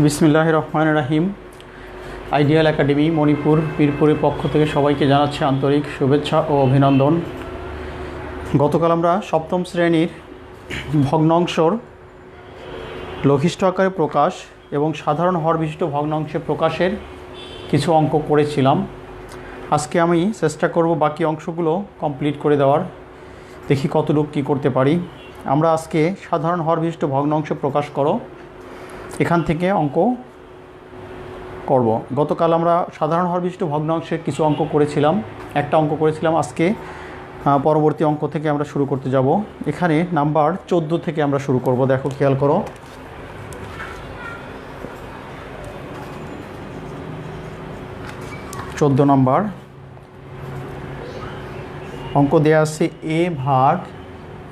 বিসমিল্লাহির রহমানির রহিম। Ideal academy Manipur মিরপুরের পক্ষ থেকে সবাইকে জানাচ্ছি আন্তরিক শুভেচ্ছা ও অভিনন্দন। গতকাল আমরা সপ্তম শ্রেণীর ভগ্নাংশর লঘিষ্ঠ আকারে প্রকাশ এবং সাধারণ হর বিশিষ্ট ভগ্নাংশে প্রকাশের কিছু অঙ্ক করেছিলাম। আজকে আমি চেষ্টা করব বাকি অংশগুলো কমপ্লিট করে দেওয়ার, দেখি কতটুকু কী করতে পারি। আমরা আজকে সাধারণ হর বিশিষ্ট ভগ্নাংশ প্রকাশ করো এখান থেকে অঙ্ক করব। গতকাল আমরা সাধারণ হর বিশিষ্ট ভগ্নাংশের কিছু অঙ্ক করেছিলাম, একটা অঙ্ক করেছিলাম। আজকে পরবর্তী অঙ্ক থেকে আমরা শুরু করতে যাব। এখানে নাম্বার 14 থেকে আমরা শুরু করব। দেখো, খেয়াল করো। চোদ্দো নম্বর অঙ্ক দেয়া আছে a ভাগ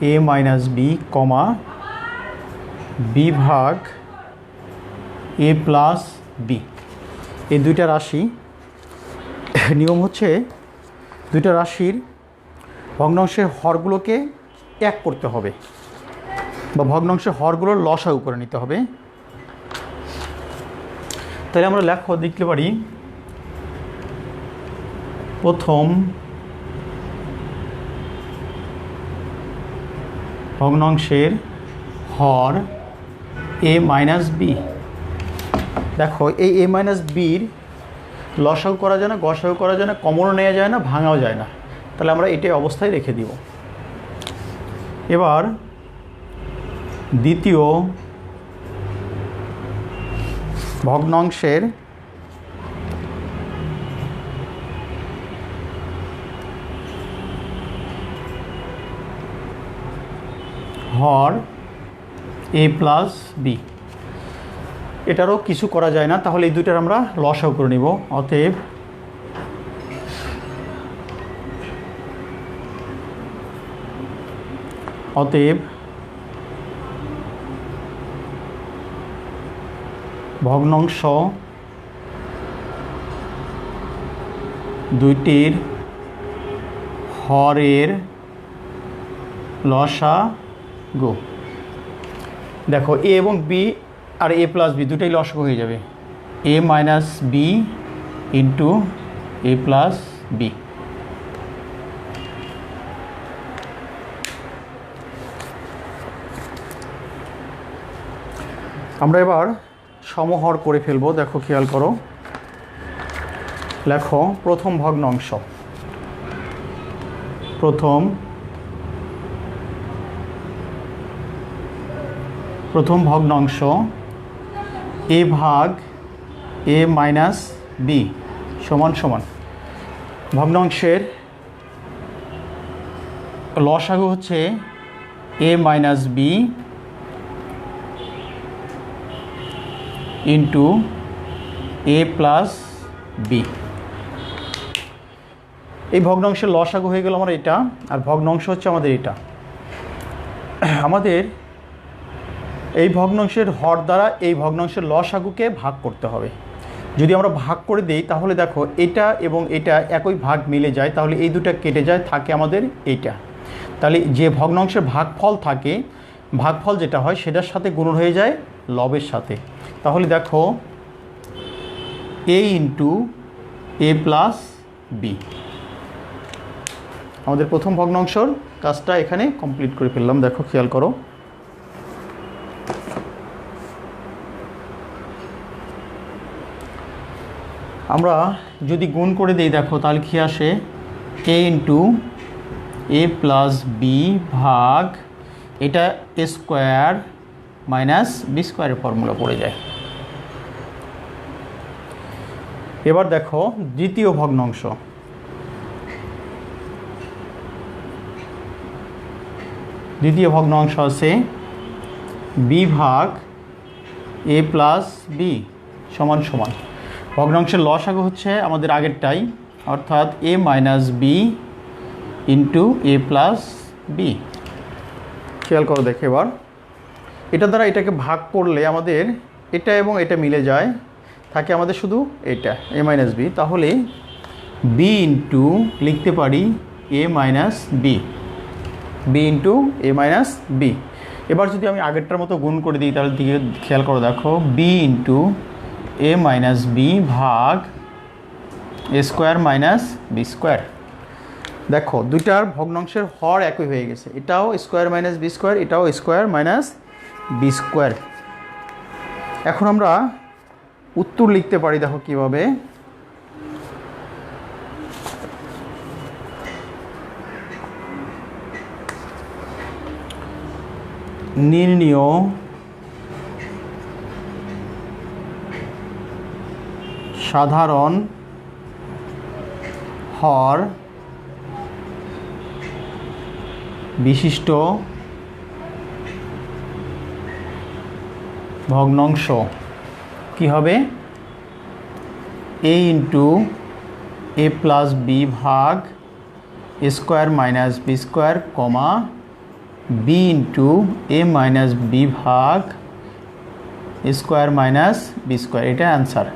a minus b comma b ভাগ a প্লাস বি। এই দুইটা রাশি, নিয়ম হচ্ছে দুইটা রাশির ভগ্নাংশের হরগুলোকে এক করতে হবে বা ভগ্নাংশের হরগুলোর লসাগু করে নিতে হবে। তাহলে আমরা লিখতে পারি প্রথম ভগ্নাংশের হর a মাইনাস বি। দেখো, এই a মাইনাস বির লসাগু করা যায় না, গসাগু করা যায় না, কমনও নেওয়া যায় না, ভাঙাও যায় না। তাহলে আমরা এটাই অবস্থায় রেখে দিব। এবার দ্বিতীয় ভগ্নাংশের হর a প্লাস বি, এটারও কিছু করা যায় না, তাহলে এই দুইটার আমরা লসাগু করে নিব। অতএব ভগ্নাংশ দুইটির হরের লসাগু। দেখো, এ এবং বি আর a প্লাস বি দুটাই লসাগু হয়ে যাবে। a minus b into a plus b. আমরা এবার সমহর করে ফেলবো। দেখো, খেয়াল করো। লেখো প্রথম ভগ্নাংশ। প্রথম ভগ্নাংশ a ভাগ a মাইনাস বি সমান সমান ভগ্নাংশের লসাগু হচ্ছে a minus b into a plus b. এই ভগ্নাংশের লসাগু হয়ে গেল আমার এটা, আর ভগ্নাংশ হচ্ছে আমাদের এটা। আমাদের এই ভগ্নাংশের হর দ্বারা এই ভগ্নাংশের লসাগুকে ভাগ করতে হবে। যদি আমরা ভাগ করে দিই তাহলে দেখো, এটা এবং এটা একই ভাগ মিলে যায়, তাহলে এই দুটা কেটে যায়, থাকে আমাদের এইটা। তাহলে যে ভগ্নাংশের ভাগফল থাকে, ভাগফল যেটা হয় সেটার সাথে গুণন হয়ে যায় লবের সাথে। তাহলে দেখো, a into a plus b. আমাদের প্রথম ভগ্নাংশর কাজটা এখানে কমপ্লিট করে ফেললাম। দেখো, খেয়াল করো। আমরা যদি গুণ করে দিই, দেখো তাহলে কি আসে, a into a plus B ভাগ এটা a স্কোয়ার মাইনাস বি স্কোয়ারের ফর্মুলা পড়ে যায়। এবার দেখো দ্বিতীয় ভগ্নাংশ। দ্বিতীয় ভগ্নাংশ আছে b ভাগ a প্লাস বি সমান সমান ভগ্নাংশের লসাগু হচ্ছে আমাদের আগেরটাই, অর্থাৎ a minus b into a plus b. খেয়াল করো, দেখে এবার এটা দ্বারা এটাকে ভাগ করলে আমাদের এটা এবং এটা মিলে যায়, থাকে আমাদের শুধু এটা a মাইনাস বি। তাহলে b ইন্টু লিখতে পারি a minus b, b into A minus b. এবার যদি আমি আগেরটার মতো গুণ করে দিই তাহলে দিকে খেয়াল করো, দেখো বি ইন্টু এ মাইনাস বি ভাগ A square minus B square. দেখো দুইটার ভগ্নাংশের হর একই হয়ে গেছে, এটাও স্কোয়ার মাইনাস বি স্কোয়ার, এটাও স্কোয়ার মাইনাস বি স্কোয়ার। এখন আমরা উত্তর লিখতে পারি, দেখো কিভাবে। নির্ণীয় সাধারণ হর বিশিষ্ট ভগ্নাংশ কি হবে? A into A plus B ভাগ A square minus B square comma B into A minus B ভাগ A square minus B square. এটা অ্যান্সার।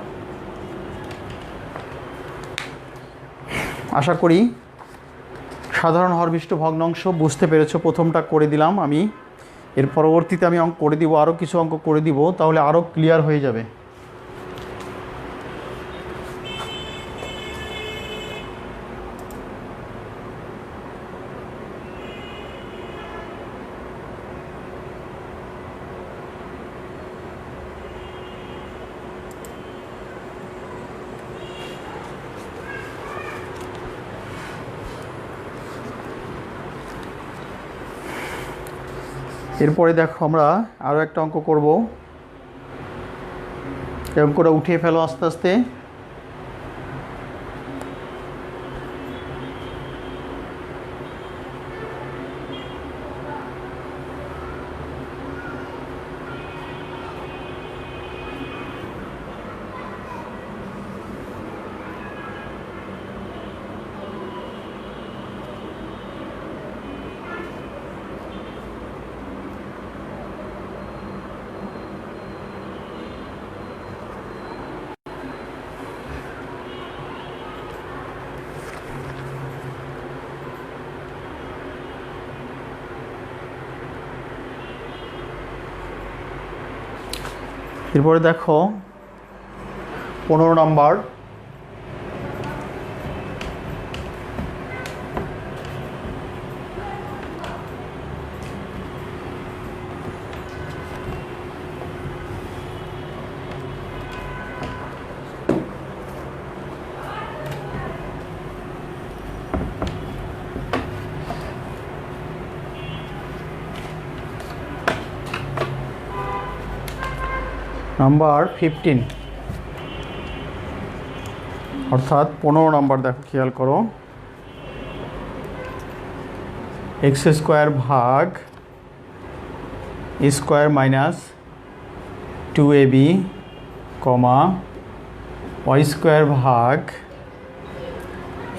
আশা করি সাধারণ হরবিষ্ট ভগ্নাংশ বুঝতে পেরেছো। প্রথমটা করে দিলাম আমি, এর পরবর্তীতে আমি অঙ্ক করে দিব, আরও কিছু অঙ্ক করে দিব, তাহলে আরও ক্লিয়ার হয়ে যাবে। এরপরে দেখো আমরা আরও একটা অঙ্ক করব। এই অঙ্কটা উঠিয়ে ফেলো আস্তে আস্তে। এরপরে দেখো 15 নম্বর। নাম্বার 15 অর্থাৎ 15 নম্বর। দেখো খেয়াল করো, এক্স স্কোয়ার ভাগ A square minus 2ab comma Y square ভাগ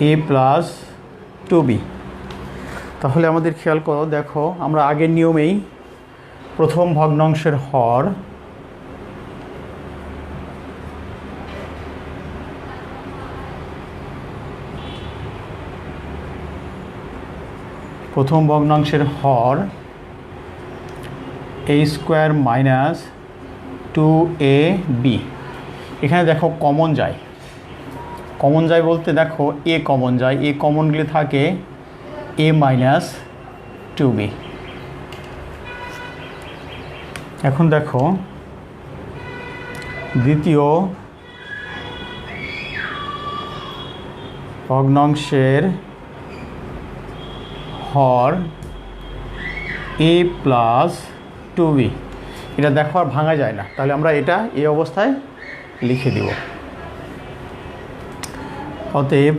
এ প্লাস 2b। তাহলে আমাদের খেয়াল করো, দেখো আমরা আগের নিয়মেই প্রথম ভগ্নাংশের হর এ স্কোয়ার মাইনাস 2ab। এখানে দেখো কমন যায়, কমন যায় বলতে দেখো এ কমন যায়, এ কমন গেলে থাকে এ মাইনাস 2b। এখন দেখো দ্বিতীয় ভগ্নাংশের হর এ প্লাস 2b, এটা দেখো আর ভাঙা যায় না, তাহলে আমরা এটা এই অবস্থায় লিখে দিব। অতএব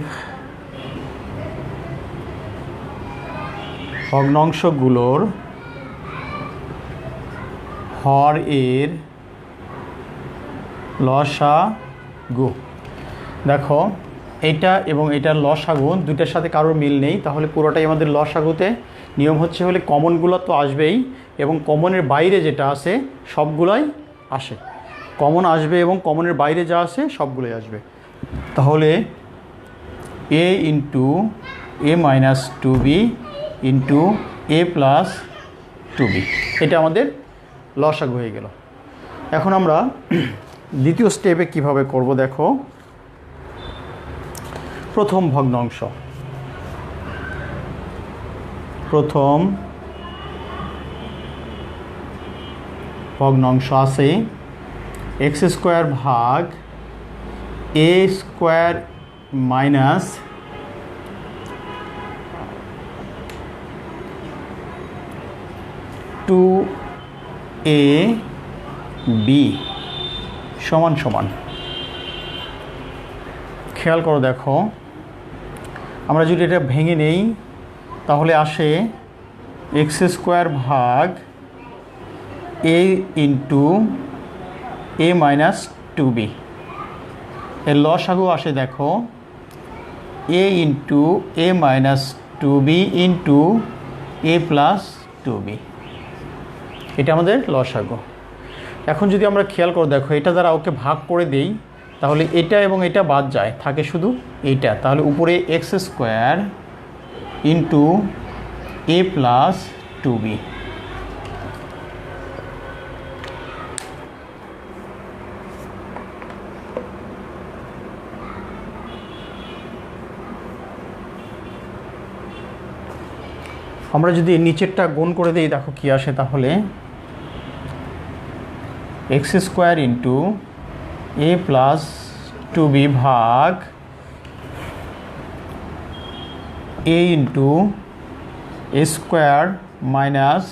ভগ্নাংশগুলোর হর এর লসাগু। দেখো এইটা এবং এটার লসাগু দুইটার সাথে কারোর মিল নেই, তাহলে পুরোটাই আমাদের লসাগুতে। নিয়ম হচ্ছে হলে কমনগুলো তো আসবেই এবং কমনের বাইরে যেটা আছে সবগুলোই আসে, কমন আসবে এবং কমনের বাইরে যা আছে সবগুলোই আসবে। তাহলে এ into A minus 2b into A plus 2b। এটা আমাদের লসাগু হয়ে গেল। এখন আমরা দ্বিতীয় স্টেপে কিভাবে করব দেখো। প্রথম ভগ্নাংশ আছে x স্কোয়ার ভাগ a square minus two a b সমান সমান। খেয়াল করো দেখো, আমরা যদি এটা ভেঙে নেই তাহলে আসে এক্স স্কোয়ার ভাগ A into A minus two B. এর লসাগু আসে দেখো এ into A minus two B into A plus two B. এটা আমাদের লসাগু। এখন যদি আমরা খেয়াল করে দেখো, এটা দ্বারা ওকে ভাগ করে দেই তাহলে এটা এবং এটা বাদ যায়, থাকে শুধু এইটা। তাহলে উপরে x square into A plus two B. আমরা যদি নিচেরটা গুণ করে দিই দেখো কি আসে, তাহলে X square into A plus two B ভাগ A into A square minus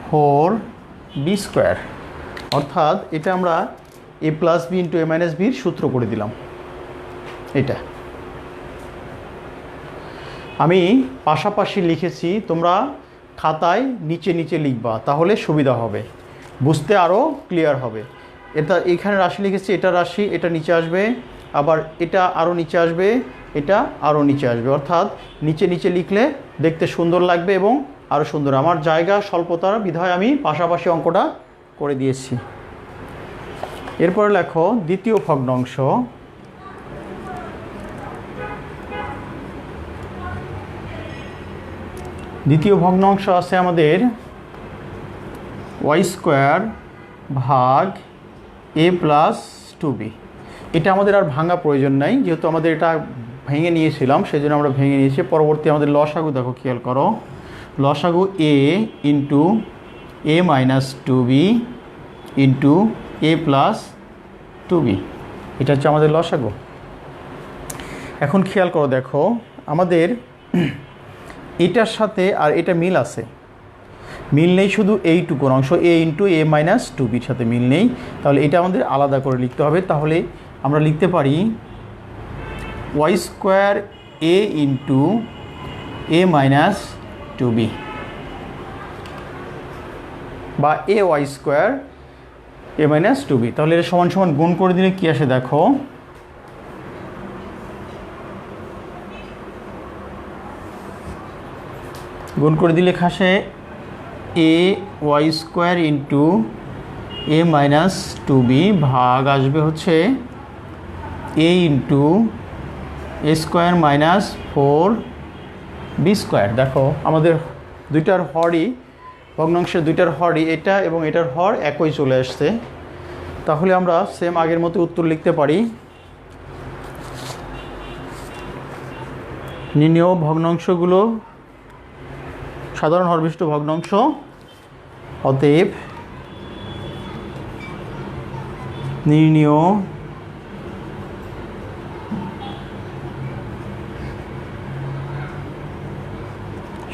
four B square. অর্থাৎ এটা আমরা A plus B into A minus বির সূত্র করে দিলাম। এটা আমি পাশাপাশি লিখেছি, তোমরা খাতায় নিচে নিচে লিখবা, তাহলে সুবিধা হবে, বুঝতে আরও ক্লিয়ার হবে। এটা এখানে রাশি লিখেছি, এটা রাশি, এটা নিচে আসবে, আবার এটা আরও নিচে আসবে, এটা আরও নিচে আসবে। অর্থাৎ নিচে নিচে লিখলে দেখতে সুন্দর লাগবে এবং আরও সুন্দর। আমার জায়গা স্বল্পতার বিধায় আমি পাশাপাশি অঙ্কটা করে দিয়েছি। এরপরে লেখো দ্বিতীয় ভগ্নাংশ। দ্বিতীয় ভগ্নাংশ আছে আমাদের ওয়াই স্কোয়ার ভাগ এ প্লাস টু বি। এটা আমাদের আর ভাঙা প্রয়োজন নাই, যেহেতু আমাদের এটা ভেঙে নিয়েছিলাম সেই জন্য আমরা ভেঙে নিয়েছি। পরবর্তী আমাদের লসাগু দেখো, খেয়াল করো, লসাগু এ into A minus two B into A plus two B. এটা হচ্ছে আমাদের লসাগু। এখন খেয়াল করো দেখো, আমাদের এটার সাথে আর এটা মিল আছে, মিল নেই শুধু এইটুকুর অংশ এ ইন্টু এ মাইনাস টু বির সাথে মিল নেই। তাহলে এটা আমাদের আলাদা করে লিখতে হবে। তাহলে আমরা লিখতে পারি ওয়াই স্কোয়ার এ ইন্টু এ মাইনাস টু বি, বা এ ওয়াই স্কোয়ার এ মাইনাস টু বি। তাহলে এটা সমান সমান গুণ করে দিলে কী আসে দেখো, গুণ করে দিলে খাসে A Y square into A minus two B ভাগ আসবে হচ্ছে A into A square minus four B square. দেখো আমাদের দুইটার হরই, ভগ্নাংশের দুইটার হরই এটা এবং এটার হর একই চলে আসছে। তাহলে আমরা সেম আগের মতো উত্তর লিখতে পারি। নির্ণেয় ভগ্নাংশগুলো সাধারণ হরবিষ্ট ভগ্নাংশ, অতএব নির্ণেয়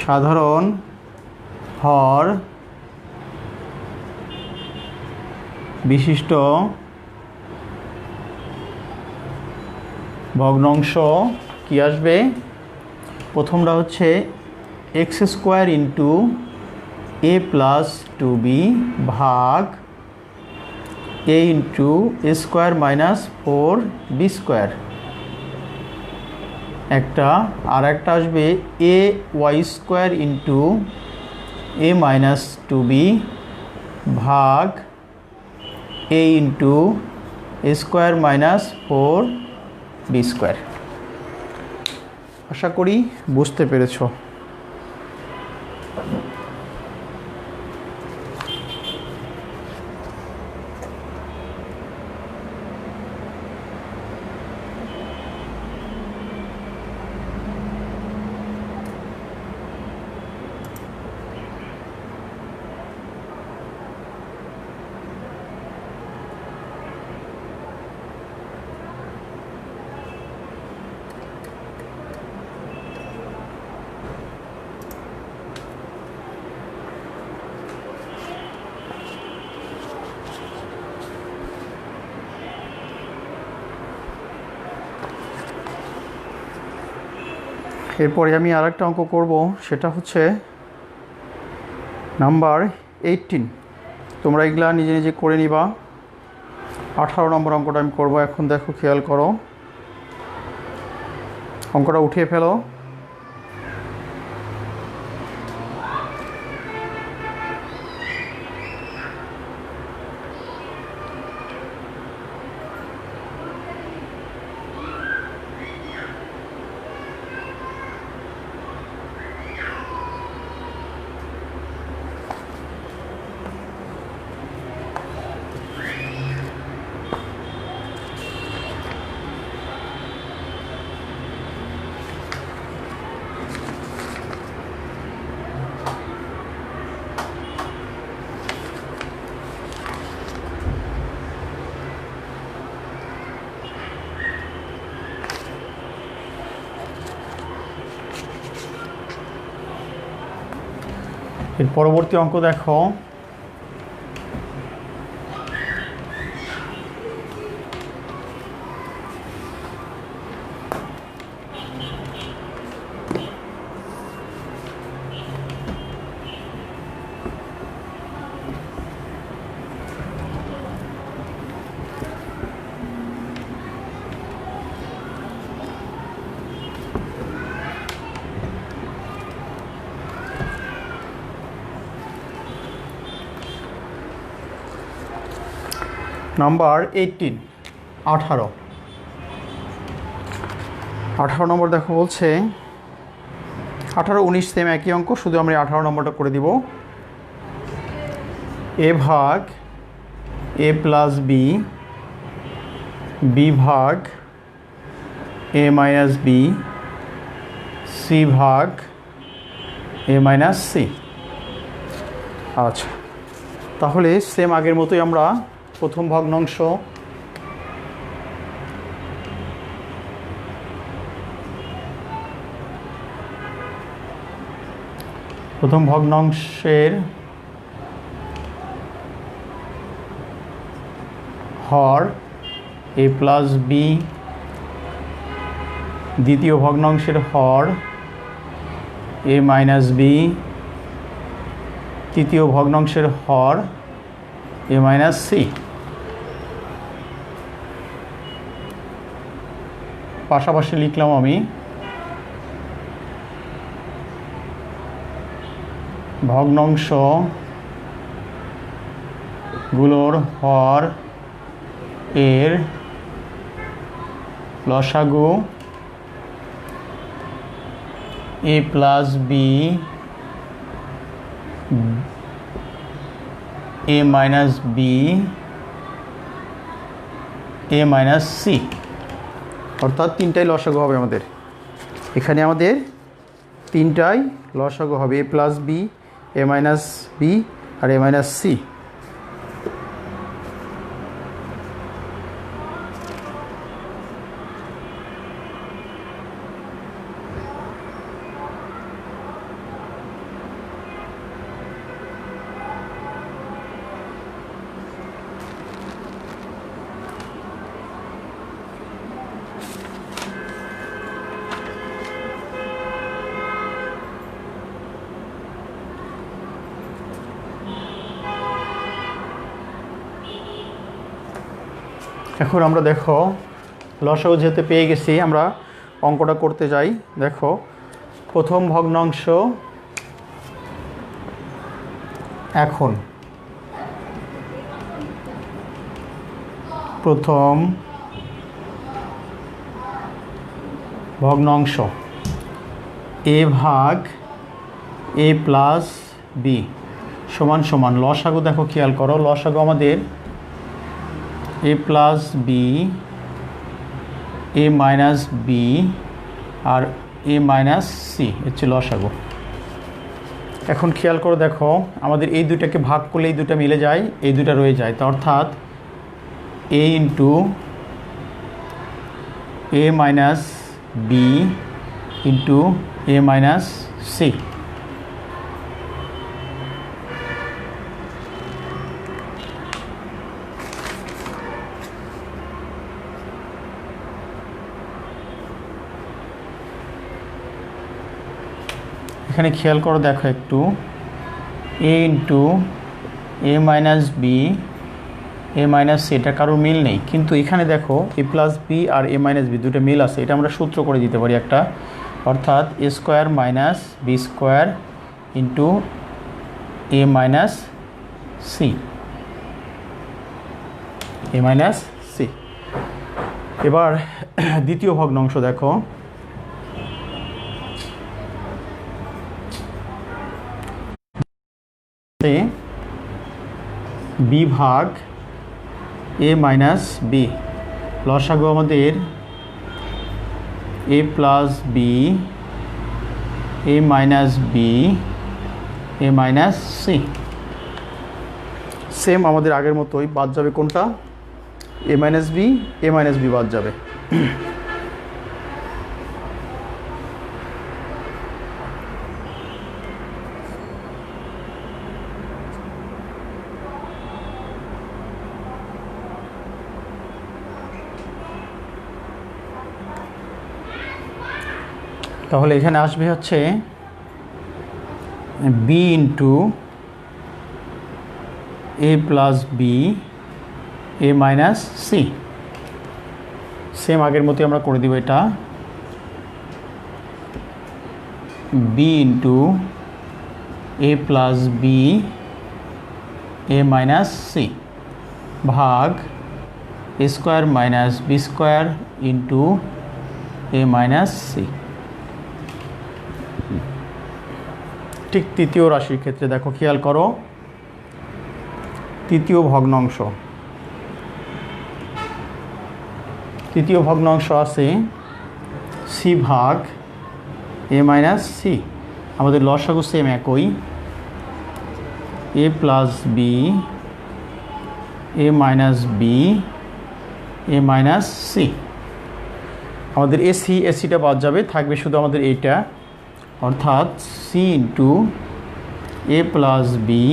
সাধারণ হর বিশিষ্ট ভগ্নাংশ কি আসবে, প্রথমটা হচ্ছে X square into A plus two B ভাগ A into A square minus four B square একটা। আর একটা আসবে A Y square into A minus two B ভাগ A into A square minus four B square. আশা করি বুঝতে পেরেছ। এরপরে আমি আরেকটা অঙ্ক করব, সেটা হচ্ছে নাম্বার 18। তোমরা এগুলা নিজে নিজে করে নিবা। 18 নম্বর অঙ্কটা আমি করব। এখন দেখো, খেয়াল করো, অঙ্কটা উঠিয়ে ফেলো। এর পরবর্তী অঙ্ক দেখো, নাম্বার 18, 18 নম্বর দেখো, বলছে 18, 19 সেম একই অঙ্ক, শুধু আমরা 18 নম্বরটা করে দিব। এ ভাগ এ প্লাস বি, বি ভাগ এ মাইনাস বি, সি ভাগ এ মাইনাস সি। আচ্ছা, তাহলে সেম আগের মতোই আমরা প্রথম ভগ্নাংশ ভগ্নাংশের হর এ প্লাস বি, দ্বিতীয় ভগ্নাংশের হর এ মাইনাস বি, তৃতীয় ভগ্নাংশের হর এ মাইনাস সি। পাশাপাশি লিখলাম আমি ভগ্নাংশগুলোর হর এর লসাগু এ plus B, A minus B, A minus C. অর্থাৎ তিনটাই লসাগু হবে আমাদের। এখানে আমাদের তিনটাই লসাগু হবে, এ plus B, A minus B R A minus C. এখন আমরা দেখো, লসাগু যেহেতু পেয়ে গেছি, আমরা অঙ্কটা করতে যাই। দেখো, প্রথম ভগ্নাংশ এখন প্রথম ভগ্নাংশ এ ভাগ এ প্লাস বি সমান সমান লসাগু। দেখো, খেয়াল করো, লসাগু আমাদের এ plus B, A minus B R A minus C হচ্ছে লসাগু। এখন খেয়াল করে দেখো, আমাদের এই দুটাকে ভাগ করলে এই দুটা মিলে যায়, এই দুটা রয়ে যায়। তো অর্থাৎ এ ইন্টু এ মাইনাস বি ইন্টু এ মাইনাস সি। এখানে খেয়াল করো, দেখো একটু, এ into A minus B A minus C, এটা কারোর মিল নেই, কিন্তু এখানে দেখো এ প্লাস বি আর এ মাইনাস বি দুটো মিল আছে। এটা আমরা সূত্র করে দিতে পারি একটা, অর্থাৎ A square minus B square into A minus C, A minus C. এবার দ্বিতীয় ভগ্নাংশ দেখো, বি ভাগ এ মাইনাস বি, লসাগু আমাদের এ plus B A minus B A minus C. Same আমাদের আগের মতোই, বাদ যাবে কোনটা, এ মাইনাস বি বাদ যাবে। তাহলে এখানে আসবে হচ্ছে B into A plus B A minus C. Same আগের মতোই আমরা করে দিব এটা, B into A plus B A minus C ভাগ A square minus B square into A minus C. ঠিক তৃতীয় রাশির ক্ষেত্রে দেখো, খেয়াল করো, তৃতীয় ভগ্নাংশ আছে সি ভাগ এ মাইনাস সি। আমাদের লসাগু সেম একই, এ plus B A minus B A minus C. আমাদের এসিটা বাদ যাবে, থাকবে শুধু আমাদের এইটা, অর্থাৎ C into A plus B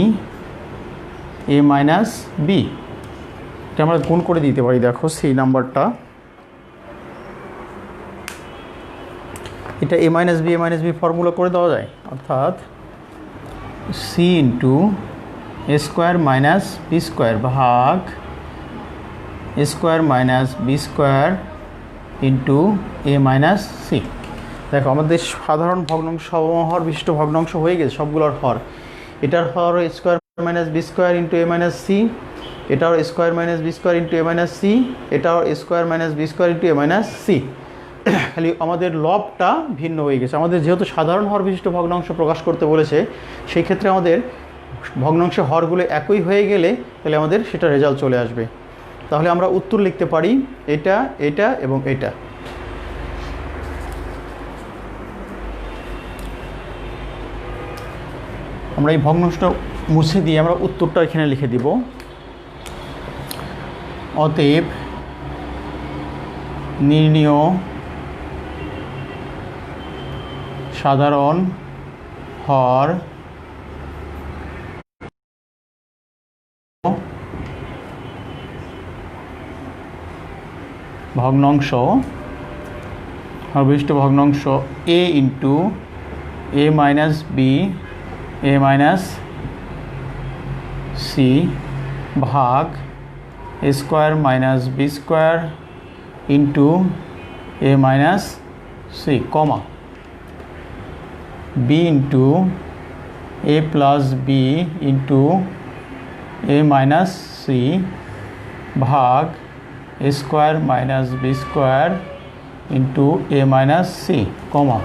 A minus B. এটা আমরা গুণ করে দিতে পারি, দেখো সি নাম্বারটা, এটা এ মাইনাস বি ফর্মুলা করে দেওয়া যায়, অর্থাৎ C into A square minus B square ভাগ A square minus B square into A minus C. দেখো আমাদের সাধারণ ভগ্নাংশ হর বিশিষ্ট ভগ্নাংশ হয়ে গেছে সবগুলোর হর। এটার হর square minus B square into এ মাইনাস সি, এটাও square minus B square into এ মাইনাস সি, এটাও square minus B square into এ মাইনাস সি। খালি আমাদের লবটা ভিন্ন হয়ে গেছে। আমাদের যেহেতু সাধারণ হর বিশিষ্ট ভগ্নাংশ প্রকাশ করতে বলেছে, সেই ক্ষেত্রে আমাদের ভগ্নাংশ হরগুলো একই হয়ে গেলে তাহলে আমাদের সেটা রেজাল্ট চলে আসবে। তাহলে আমরা উত্তর লিখতে পারি এটা, এটা এবং এটা। আমরা এই ভগ্নাংশটা মুছে দিয়ে আমরা উত্তরটা এখানে লিখে দিব। অতএব নির্ণীয় সাধারণ হর ভগ্নাংশ, হরবিশিষ্ট ভগ্নাংশ A into A minus B A minus C ভাগ A square minus B square into A minus C, comma B into A plus B into A minus C ভাগ A square minus B square into A minus C, comma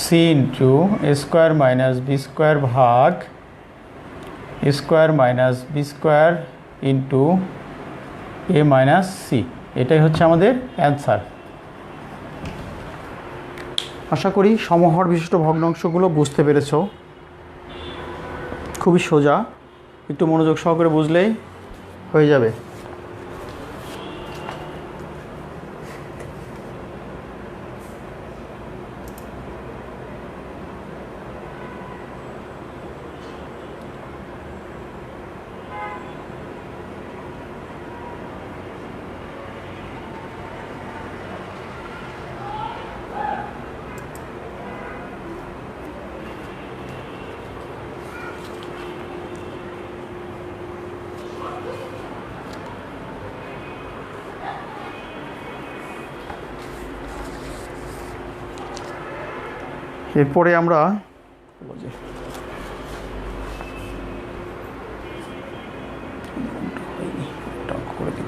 C into A square minus B square ভাগ A square minus B square into A minus C. এটাই হচ্ছে আমাদের answer. আশা করি সমহর বিশিষ্ট ভগ্নাংশগুলো বুঝতে পেরেছ। খুবই সোজা, একটু মনোযোগ সহকারে বুঝলেই হয়ে যাবে। এরপরে আমরা করে দেব।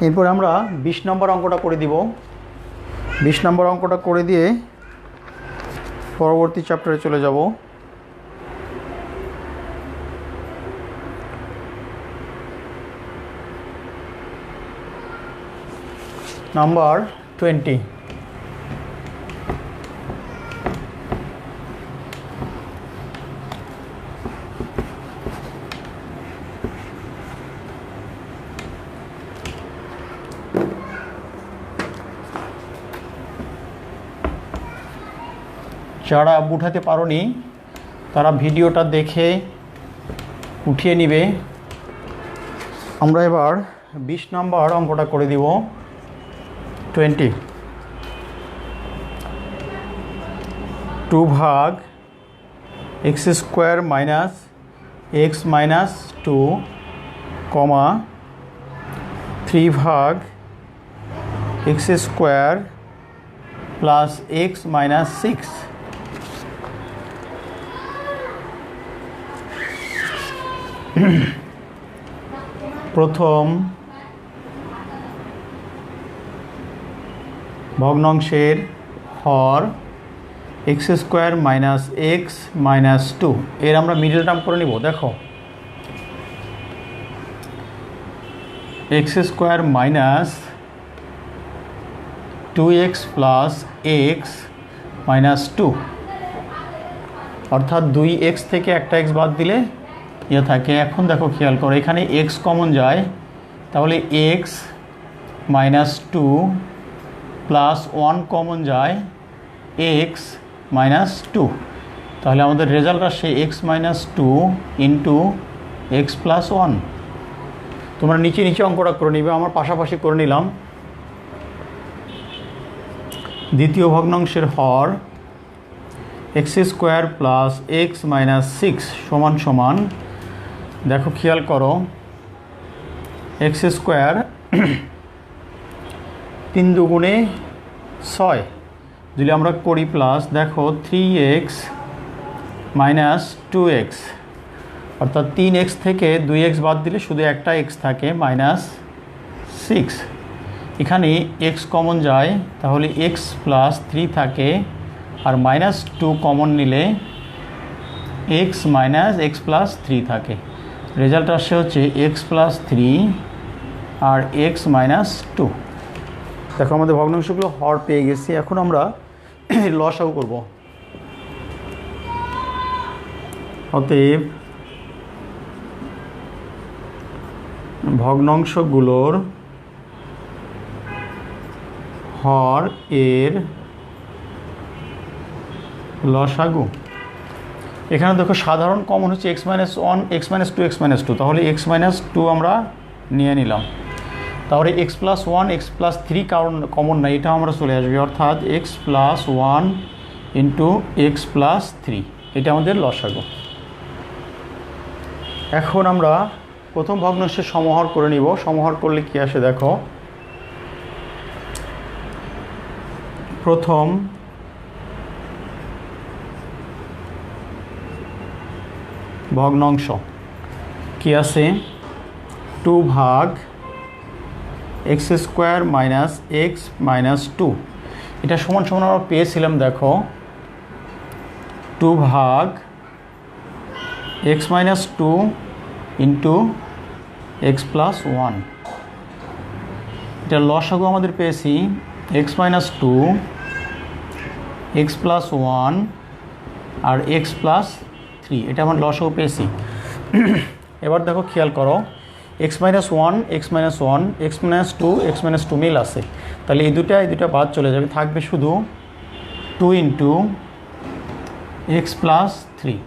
এরপর আমরা 20 নম্বর অঙ্কটা করে দিব। 20 নম্বর অঙ্কটা করে দিয়ে পরবর্তী চ্যাপ্টারে চলে যাব। নাম্বার 20। যারা উঠাতে পারোনি তারা ভিডিওটা দেখে উঠিয়ে নিবে। আমরা এবার 20 নম্বর অঙ্কটা করে দিব। 20 2 ভাগ X square minus X minus 2 comma 3 ভাগ X square plus X minus 6। প্রথম ভগ্নাংশের হর X square minus X minus 2, এর আমরা মিডল টার্ম করে নিব। দেখো X square minus 2x plus X minus 2, অর্থাৎ 2x থেকে একটা x বাদ দিলে ইয়ে থাকে। এখন দেখো খেয়াল করো, এখানে x কমন যায়, তাহলে x মাইনাস 2 প্লাস 1 কমন যায় x মাইনাস 2, তাহলে আমাদের রেজাল্ট আসে x minus 2 into x plus 1। তোমরা নিচে নিচে অঙ্কটা করে নিবে, আমার পাশাপাশি করে নিলাম। দ্বিতীয় ভগ্নাংশের হর X square plus X minus 6 সমান সমান, দেখো খেয়াল করো, এক্স স্কোয়ার 3 দুগুণে 6 যদি আমরা করি প্লাস, দেখো 3x মাইনাস 2x, অর্থাৎ 3x থেকে 2x বাদ দিলে শুধু একটা x থাকে মাইনাস 6। এখানে x কমন যায়, তাহলে x প্লাস 3 থাকে, আর মাইনাস 2 কমন নিলে x মাইনাস x প্লাস 3 থাকে। রেজাল্ট আসে হচ্ছে x প্লাস 3 আর x মাইনাস 2। দেখো আমাদের ভগ্নাংশগুলো হর পেয়ে গেছি। এখন আমরা লসাগু করব। অতএব ভগ্নাংশগুলোর হর এর লসাগু। এখানে দেখো সাধারণ কমন হচ্ছে x minus 1, x minus 2, x minus 2, তাহলে x মাইনাস 2 আমরা নিয়ে নিলাম। তাহলে x প্লাস 1, x প্লাস 3 কারণ কমন নাই, এটা আমরা চলে আসবে, অর্থাৎ x plus 1 into x plus 3, এটা আমাদের লসাগু। এখন আমরা প্রথম ভগ্নাংশের সমহর করে নিব। সমহর করলে কি আসে দেখো, প্রথম ভগ্নাংশ কি আছে, 2 ভাগ X square minus X minus 2, এটা সমান সমান আমরা পেয়েছিলাম। দেখো 2 ভাগ x minus 2 into x plus 1, এটা লসাগু আমাদের পেয়েছি এক্স মাইনাস 2, এক্স প্লাস 1 আর এক্স প্লাস 3, এটা আমার লসাগু পেয়েছি। এবার দেখো খেয়াল করো, x minus 1, x minus 1, x minus 2, x minus 2 মিল আছে, তাহলে এই দুটা বাদ চলে যাবে, থাকবে শুধু 2 ইন্টু এক্স প্লাস 3।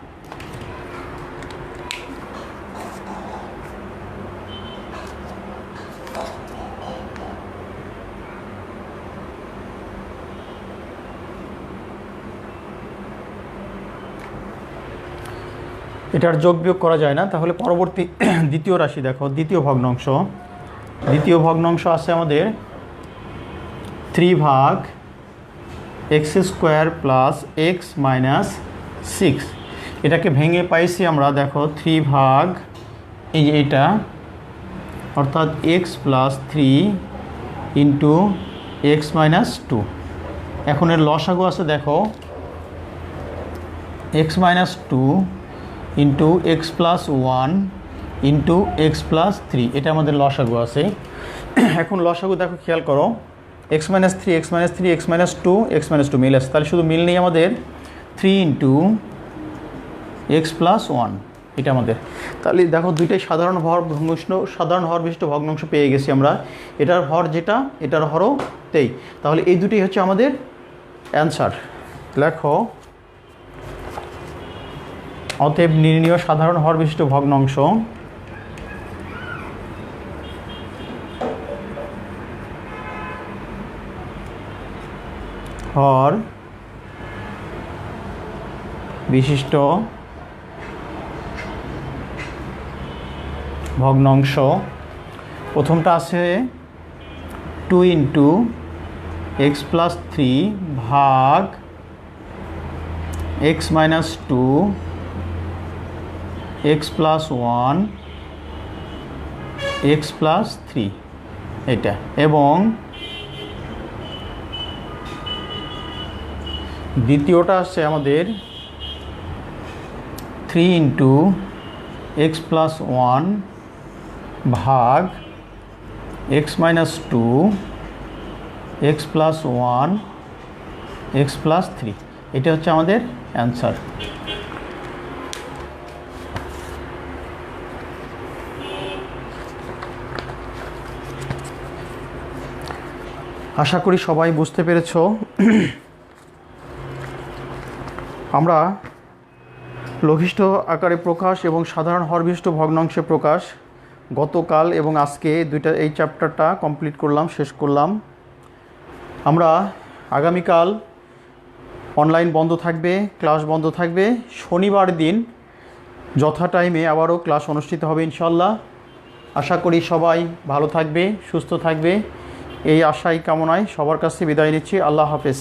এটার যোগ বিয়োগ করা যায় না, তাহলে পরবর্তী দ্বিতীয় রাশি দেখো, দ্বিতীয় ভগ্নাংশ। দ্বিতীয় ভগ্নাংশ আছে আমাদের 3 ভাগ X square plus X minus 6। এটাকে ভেঙে পাইছি আমরা, দেখো 3 ভাগ এই যে এটা, অর্থাৎ x plus 3 into x minus 2। এখন এর লসাগু আছে দেখো, x minus 2 into x plus 1 into x plus 3, এটা আমাদের লসাগু আছে। এখন লসাগু দেখো, খেয়াল করো, x minus 3 x minus 3 x minus 2 x minus 2 মিল আছে, তাহলে শুধু মিল নেই আমাদের 3 ইন্টু এক্স প্লাস 1, এটা আমাদের। তাহলে দেখো দুইটাই সাধারণ হর বিশিষ্ট ভগ্নাংশ পেয়ে গেছি আমরা। এটার হর যেটা, এটার হরও তেই, তাহলে এই দুটোই হচ্ছে আমাদের অ্যান্সার। লেখো, অতএব নির্ণীয় সাধারণ হর বিশিষ্ট ভগ্নাংশ হর বিশিষ্ট ভগ্নাংশ। প্রথমটা আছে 2 ইন্টু এক্স প্লাস 3 ভাগ x minus 2 x plus 1 x plus 3, এটা। এবং দ্বিতীয়টা আছে আমাদের 3 ইন্টু এক্স প্লাস 1 ভাগ x minus 2 x plus 1 x plus 3, এটা হচ্ছে আমাদের অ্যান্সার। আশা করি সবাই বুঝতে পেরেছো। আমরা লঘিষ্ঠ আকারে প্রকাশ এবং সাধারণ হরবিশিষ্ট ভগ্নাংশে প্রকাশ গতকাল এবং আজকে এই চ্যাপ্টারটা কমপ্লিট করলাম, শেষ করলাম। আমরা আগামীকাল অনলাইন বন্ধ থাকবে, ক্লাস বন্ধ থাকবে। শনিবার দিন যথা টাইমে আবারও ক্লাস অনুষ্ঠিত হবে ইনশাল্লাহ। আশা করি সবাই ভালো থাকবে, সুস্থ থাকবে, এই আশাই কামনায় সবার কাছে বিদায় নিচ্ছি। আল্লাহ হাফেজ।